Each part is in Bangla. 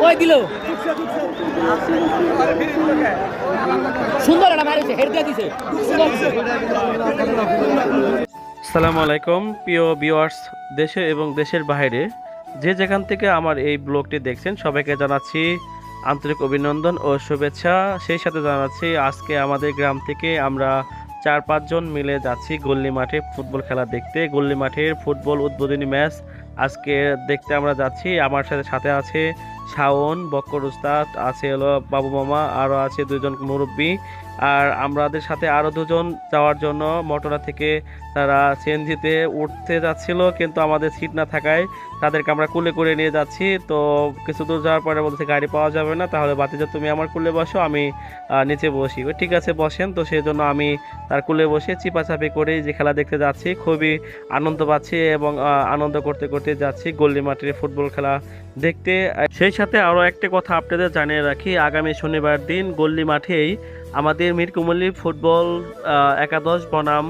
ওই দিল সুন্দর একটা মারিছে হেড দিয়ে দিছে। আসসালামু আলাইকুম প্রিয় ভিউয়ার্স, দেশে এবং দেশের বাইরে যে যেখান থেকে আমার এই ব্লগটি দেখছেন সবাইকে জানাচ্ছি আন্তরিক অভিনন্দন ও শুভেচ্ছা। সেই সাথে জানাচ্ছি আজকে আমাদের গ্রাম থেকে আমরা 4-5 জন মিলে যাচ্ছি গল্লি মাঠে ফুটবল খেলা দেখতে। গল্লি মাঠের ফুটবল উদ্বোধনী ম্যাচ আজকে দেখতে আমরা যাচ্ছি। আমার সাথে সাথে আছে শাওন, বক্কর উস্তাদ, আছে হলো বাবু মামা, আরও আছে 2 জন মুরব্বী। আর আমাদের সাথে আরও 2 জন যাওয়ার জন্য মোটরা থেকে তারা সিএনজিতে উঠতে যাচ্ছিল, কিন্তু আমাদের সিট না থাকায় তাদেরকে আমরা কুলে করে নিয়ে যাচ্ছি। তো কিছু দূর যাওয়ার পরে বলছে গাড়ি পাওয়া যাবে না, তাহলে বাতিজা তুমি আমার কুলে বসো, আমি নিচে বসি। ঠিক আছে বসেন। তো সেই জন্য আমি তার কুলে বসে চিপাচাপি করেই যে খেলা দেখতে যাচ্ছি। খুবই আনন্দ পাচ্ছি এবং আনন্দ করতে করতে যাচ্ছি গল্লি মাঠের ফুটবল খেলা দেখতে। সেই সাথে আরও একটা কথা আপনাদের জানিয়ে রাখি, আগামী শনিবার দিন গল্লি মাঠেই আমাদের মীরকুমলী ফুটবল একাদশ বনাম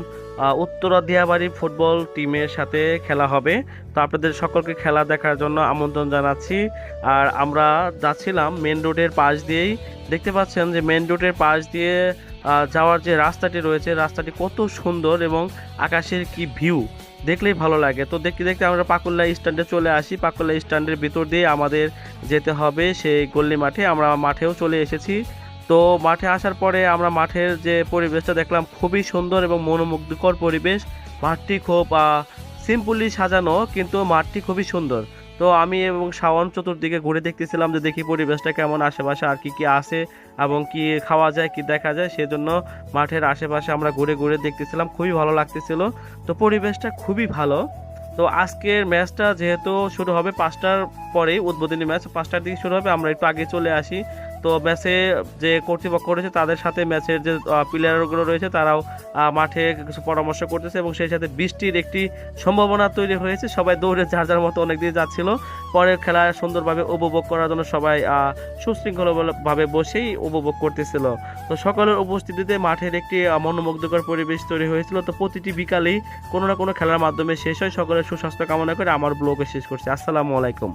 উত্তরা দিয়াবাড়ি ফুটবল টিমের সাথে খেলা হবে। তো আপনাদের সকলকে খেলা দেখার জন্য আমন্ত্রণ জানাচ্ছি। আর আমরা যাচ্ছিলাম মেন রোডের পাশ দিয়েই। দেখতে পাচ্ছেন যে মেন রোডের পাশ দিয়ে যাওয়ার যে রাস্তাটি রয়েছে, রাস্তাটি কত সুন্দর এবং আকাশের কি ভিউ দেখলেই ভালো লাগে। তো দেখতে দেখতে আমরা পাকুল্লা স্ট্যান্ডে চলে আসি। পাকুল্লা স্ট্যান্ডের ভিতর দিয়ে আমাদের যেতে হবে সেই গল্লি মাঠে। আমরা মাঠেও চলে এসেছি। তো মাঠে আসার পরে আমরা মাঠের যে পরিবেশটা দেখলাম, খুবই সুন্দর এবং মনোমুগ্ধকর পরিবেশ। মাঠটি খুব সিম্পলি সাজানো, কিন্তু মাঠটি খুবই সুন্দর। তো আমি এবং শাওন চতুর্দিকে ঘুরে দেখতেছিলাম যে দেখি পরিবেশটা কেমন, আশেপাশে আর কি কি আছে এবং কি খাওয়া যায় কি দেখা যায়। সেজন্য মাঠের আশেপাশে আমরা ঘুরে ঘুরে দেখতেছিলাম, খুবই ভালো লাগতেছিল। তো পরিবেশটা খুবই ভালো। তো আজকের ম্যাচটা যেহেতু শুরু হবে 5টার পরেই, উদ্বোধনী ম্যাচ 5টার দিকে শুরু হবে, আমরা একটু আগে চলে আসি। তো ম্যাচে যে কর্তৃপক্ষ রয়েছে তাদের সাথে ম্যাচের যে প্লেয়ারগুলো রয়েছে তারাও মাঠে কিছু পরামর্শ করতেছে এবং সেই সাথে বৃষ্টির একটি সম্ভাবনা তৈরি হয়েছে। সবাই দৌড়ে যার যার মতো অনেক দিয়ে যাচ্ছিল। পরের খেলা সুন্দরভাবে উপভোগ করার জন্য সবাই সুশৃঙ্খলভাবে বসেই উপভোগ করতেছিল। তো সকলের উপস্থিতিতে মাঠের একটি মনোমুগ্ধকর পরিবেশ তৈরি হয়েছিল। তো প্রতিটি বিকালেই কোনো না কোনো খেলার মাধ্যমে শেষ হয়। সকলের সুস্বাস্থ্য কামনা করে আমার ব্লগে শেষ করছি। আসসালামু আলাইকুম।